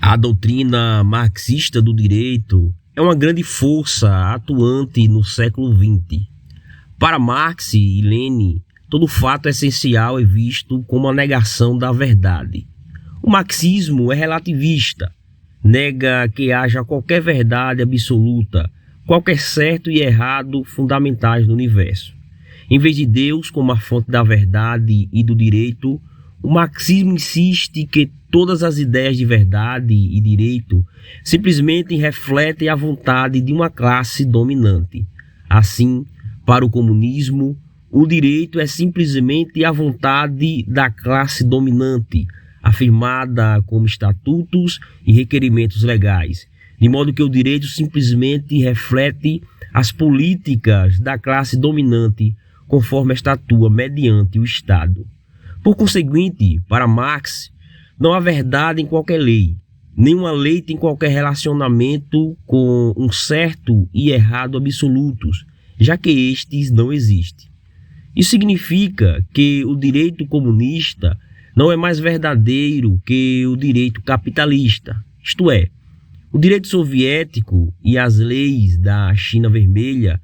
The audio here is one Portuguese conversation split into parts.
A doutrina marxista do direito é uma grande força atuante no século XX. Para Marx e Lenin, todo fato essencial é visto como a negação da verdade. O marxismo é relativista, nega que haja qualquer verdade absoluta, qualquer certo e errado fundamentais no universo. Em vez de Deus como a fonte da verdade e do direito, o marxismo insiste que todas as ideias de verdade e direito simplesmente refletem a vontade de uma classe dominante. Assim, para o comunismo, o direito é simplesmente a vontade da classe dominante, afirmada como estatutos e requerimentos legais, de modo que o direito simplesmente reflete as políticas da classe dominante conforme esta atua mediante o Estado. Por conseguinte, para Marx, não há verdade em qualquer lei. Nenhuma lei tem qualquer relacionamento com um certo e errado absolutos, já que estes não existem. Isso significa que o direito comunista não é mais verdadeiro que o direito capitalista, isto é, o direito soviético e as leis da China Vermelha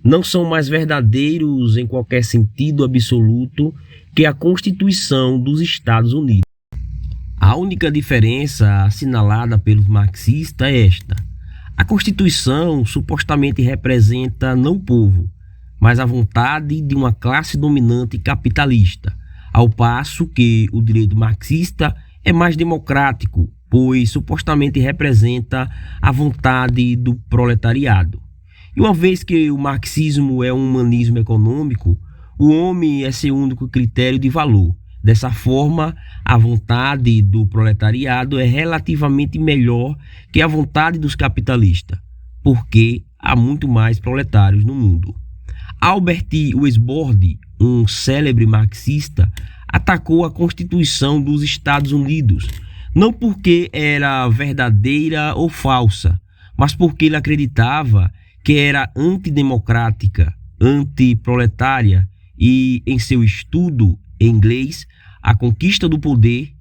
não são mais verdadeiros em qualquer sentido absoluto que a Constituição dos Estados Unidos. A única diferença assinalada pelos marxistas é esta: a Constituição supostamente representa não o povo, mas a vontade de uma classe dominante capitalista, ao passo que o direito marxista é mais democrático, pois supostamente representa a vontade do proletariado. E uma vez que o marxismo é um humanismo econômico, o homem é seu único critério de valor. Dessa forma, a vontade do proletariado é relativamente melhor que a vontade dos capitalistas, porque há muito mais proletários no mundo. Albert Weisbord, um célebre marxista, atacou a Constituição dos Estados Unidos, não porque era verdadeira ou falsa, mas porque ele acreditava que era antidemocrática, antiproletária e, em seu estudo em inglês, A Conquista do Poder,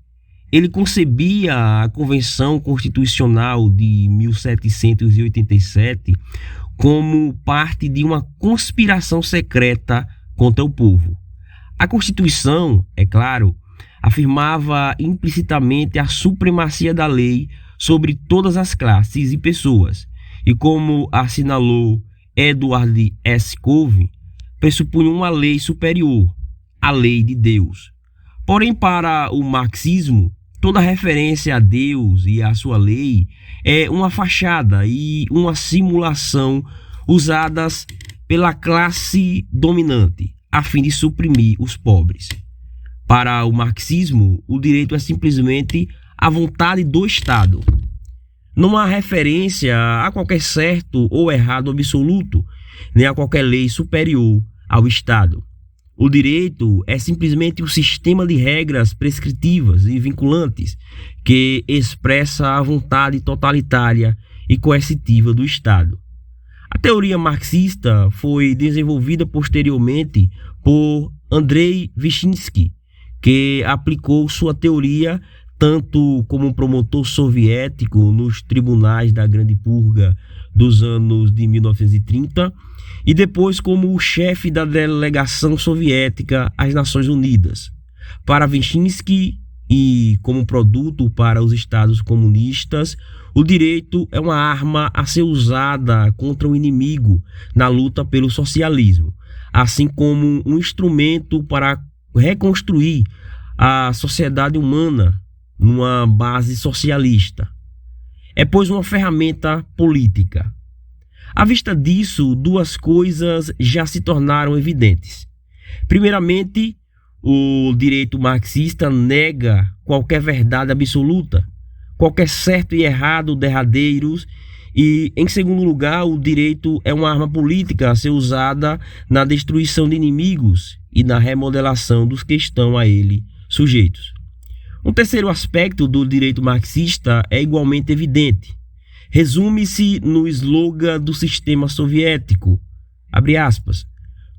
ele concebia a Convenção Constitucional de 1787 como parte de uma conspiração secreta contra o povo. A Constituição, é claro, afirmava implicitamente a supremacia da lei sobre todas as classes e pessoas, e como assinalou Edward S. Cove, pressupunha uma lei superior, a lei de Deus. Porém, para o marxismo, toda referência a Deus e a sua lei é uma fachada e uma simulação usadas pela classe dominante, a fim de suprimir os pobres. Para o marxismo, o direito é simplesmente a vontade do Estado. Não há referência a qualquer certo ou errado absoluto, nem a qualquer lei superior ao Estado. O direito é simplesmente um sistema de regras prescritivas e vinculantes que expressa a vontade totalitária e coercitiva do Estado. A teoria marxista foi desenvolvida posteriormente por Andrei Vyshensky, que aplicou sua teoria tanto como promotor soviético nos tribunais da Grande Purga dos anos de 1930 e depois como o chefe da delegação soviética às Nações Unidas. Para Vyshensky e como produto para os estados comunistas, o direito é uma arma a ser usada contra o inimigo na luta pelo socialismo, assim como um instrumento para reconstruir a sociedade humana numa base socialista. É, pois, uma ferramenta política. À vista disso, duas coisas já se tornaram evidentes. Primeiramente, o direito marxista nega qualquer verdade absoluta, qualquer certo e errado derradeiros, e, em segundo lugar, o direito é uma arma política a ser usada na destruição de inimigos e na remodelação dos que estão a ele sujeitos. Um terceiro aspecto do direito marxista é igualmente evidente. Resume-se no slogan do sistema soviético, abre aspas,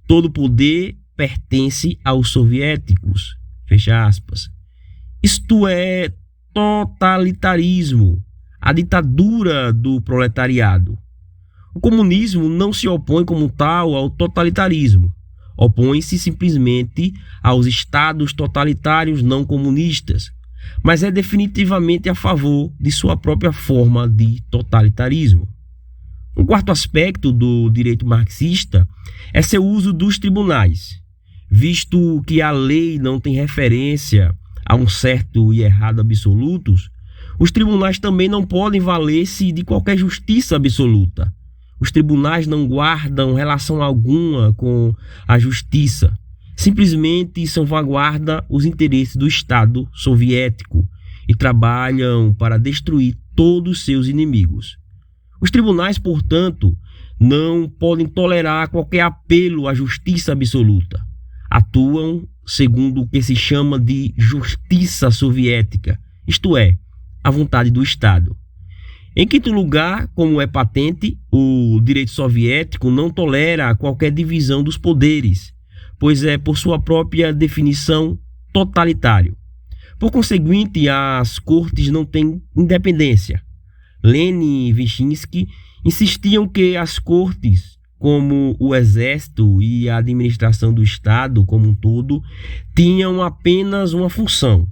todo poder pertence aos soviéticos, fecha aspas. Isto é totalitarismo, a ditadura do proletariado. O comunismo não se opõe como tal ao totalitarismo. Opõe-se simplesmente aos estados totalitários não comunistas, mas é definitivamente a favor de sua própria forma de totalitarismo. Um quarto aspecto do direito marxista é seu uso dos tribunais. Visto que a lei não tem referência a um certo e errado absolutos, os tribunais também não podem valer-se de qualquer justiça absoluta. Os tribunais não guardam relação alguma com a justiça. Simplesmente salvaguardam os interesses do Estado soviético e trabalham para destruir todos os seus inimigos. Os tribunais, portanto, não podem tolerar qualquer apelo à justiça absoluta. Atuam segundo o que se chama de justiça soviética, isto é, a vontade do Estado. Em quinto lugar, como é patente, o direito soviético não tolera qualquer divisão dos poderes, pois é, por sua própria definição, totalitário. Por conseguinte, as cortes não têm independência. Lenin e Vyshensky insistiam que as cortes, como o exército e a administração do Estado como um todo, tinham apenas uma função: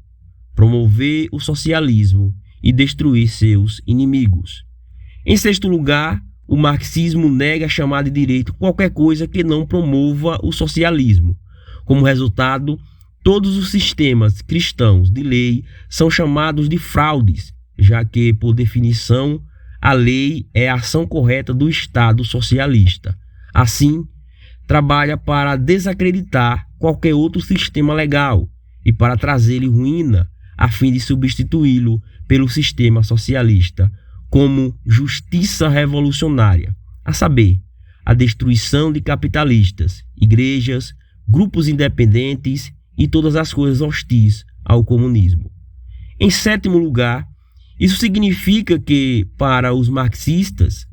promover o socialismo e destruir seus inimigos. Em sexto lugar, o marxismo nega chamar de direito qualquer coisa que não promova o socialismo. Como resultado, todos os sistemas cristãos de lei são chamados de fraudes, já que, por definição, a lei é a ação correta do Estado socialista. Assim, trabalha para desacreditar qualquer outro sistema legal e para trazer-lhe ruína, a fim de substituí-lo pelo sistema socialista como justiça revolucionária, a saber, a destruição de capitalistas, igrejas, grupos independentes e todas as coisas hostis ao comunismo. Em sétimo lugar, isso significa que, para os marxistas,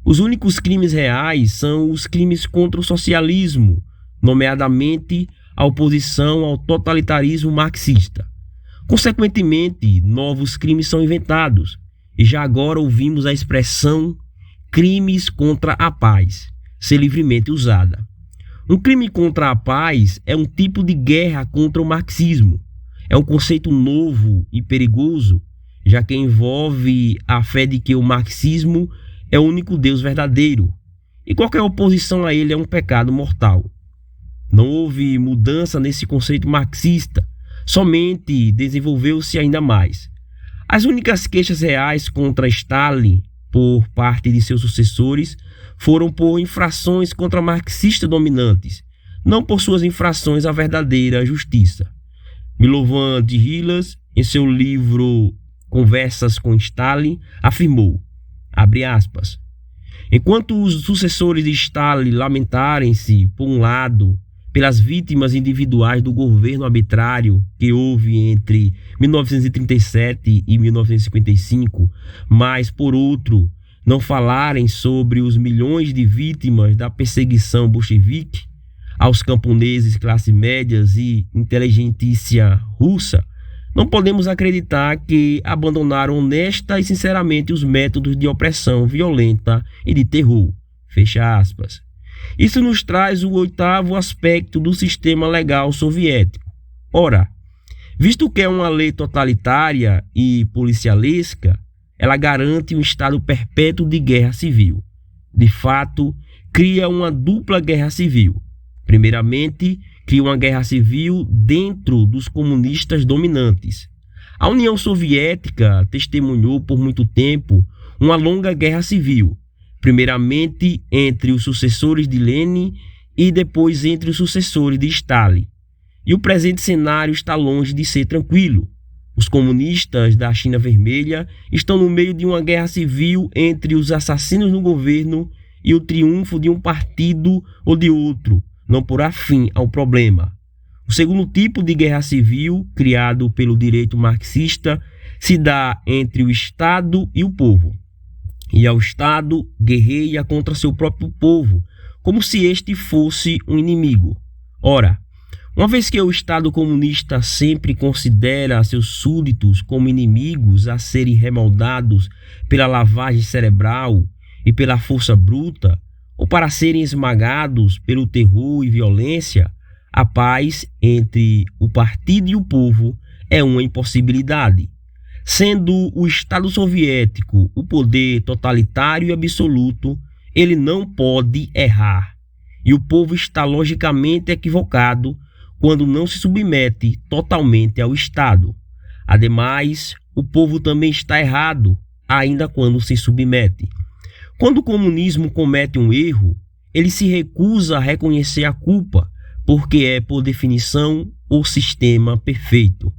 os únicos crimes reais são os crimes contra o socialismo, nomeadamente a oposição ao totalitarismo marxista. Consequentemente, novos crimes são inventados, e já agora ouvimos a expressão crimes contra a paz ser livremente usada. Um crime contra a paz é um tipo de guerra contra o marxismo. É um conceito novo e perigoso, já que envolve a fé de que o marxismo é o único Deus verdadeiro, e qualquer oposição a ele é um pecado mortal. Não houve mudança nesse conceito marxista, somente desenvolveu-se ainda mais. As únicas queixas reais contra Stalin por parte de seus sucessores foram por infrações contra marxistas dominantes, não por suas infrações à verdadeira justiça. Milovan Djilas, em seu livro Conversas com Stalin, afirmou, abre aspas, enquanto os sucessores de Stalin lamentarem-se, por um lado, pelas vítimas individuais do governo arbitrário que houve entre 1937 e 1955, mas, por outro, não falarem sobre os milhões de vítimas da perseguição bolchevique aos camponeses, classe médias e inteligentsia russa, não podemos acreditar que abandonaram honesta e sinceramente os métodos de opressão violenta e de terror. Fecha aspas. Isso nos traz o oitavo aspecto do sistema legal soviético. Ora, visto que é uma lei totalitária e policialesca, ela garante um estado perpétuo de guerra civil. De fato, cria uma dupla guerra civil. Primeiramente, cria uma guerra civil dentro dos comunistas dominantes. A União Soviética testemunhou por muito tempo uma longa guerra civil, primeiramente entre os sucessores de Lenin e depois entre os sucessores de Stalin. E o presente cenário está longe de ser tranquilo. Os comunistas da China Vermelha estão no meio de uma guerra civil entre os assassinos no governo e o triunfo de um partido ou de outro, não porá fim ao problema. O segundo tipo de guerra civil, criado pelo direito marxista, se dá entre o Estado e o povo. E ao Estado guerreia contra seu próprio povo, como se este fosse um inimigo. Ora, Uma vez que o Estado comunista sempre considera seus súditos como inimigos a serem remoldados pela lavagem cerebral e pela força bruta, ou para serem esmagados pelo terror e violência, a paz entre o partido e o povo é uma impossibilidade. Sendo o Estado soviético o poder totalitário e absoluto, ele não pode errar. E o povo está logicamente equivocado quando não se submete totalmente ao Estado. Ademais, o povo também está errado, ainda quando se submete. Quando o comunismo comete um erro, ele se recusa a reconhecer a culpa, porque é, por definição, o sistema perfeito.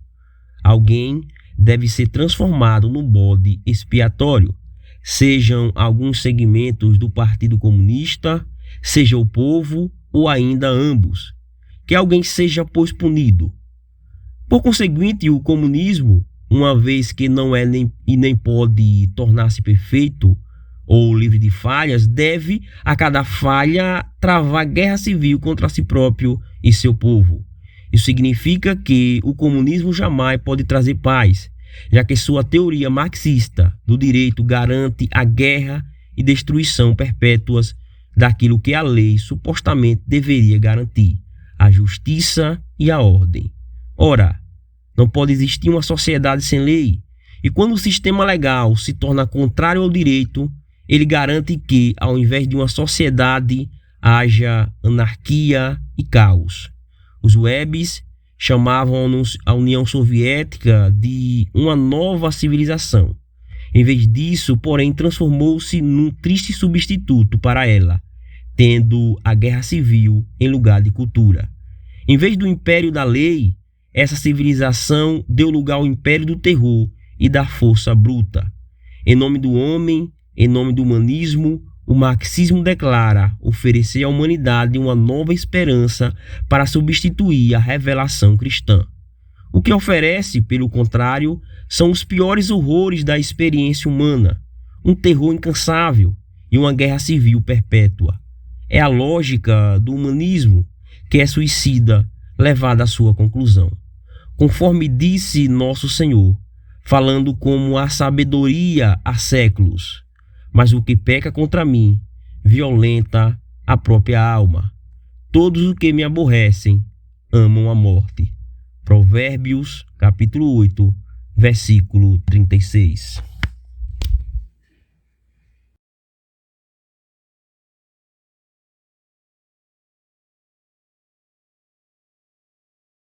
Alguém deve ser transformado no bode expiatório, sejam alguns segmentos do Partido Comunista, seja o povo ou ainda ambos. Que alguém seja, pois, punido. Por conseguinte, o comunismo, uma vez que não é nem pode tornar-se perfeito ou livre de falhas, deve, a cada falha, travar guerra civil contra si próprio e seu povo. Isso significa que o comunismo jamais pode trazer paz, já que sua teoria marxista do direito garante a guerra e destruição perpétuas daquilo que a lei supostamente deveria garantir: a justiça e a ordem. Ora, não pode existir uma sociedade sem lei, e quando o sistema legal se torna contrário ao direito, ele garante que, ao invés de uma sociedade, haja anarquia e caos. Os webs chamavam a União Soviética de uma nova civilização. Em vez disso, porém, transformou-se num triste substituto para ela, tendo a guerra civil em lugar de cultura. Em vez do império da lei, essa civilização deu lugar ao império do terror e da força bruta. Em nome do homem, em nome do humanismo, o marxismo declara oferecer à humanidade uma nova esperança para substituir a revelação cristã. O que oferece, pelo contrário, são os piores horrores da experiência humana, um terror incansável e uma guerra civil perpétua. É a lógica do humanismo que é suicida, levada à sua conclusão. Conforme disse nosso Senhor, falando como a sabedoria há séculos: mas o que peca contra mim, violenta a própria alma. Todos os que me aborrecem amam a morte. Provérbios, capítulo 8, versículo 36.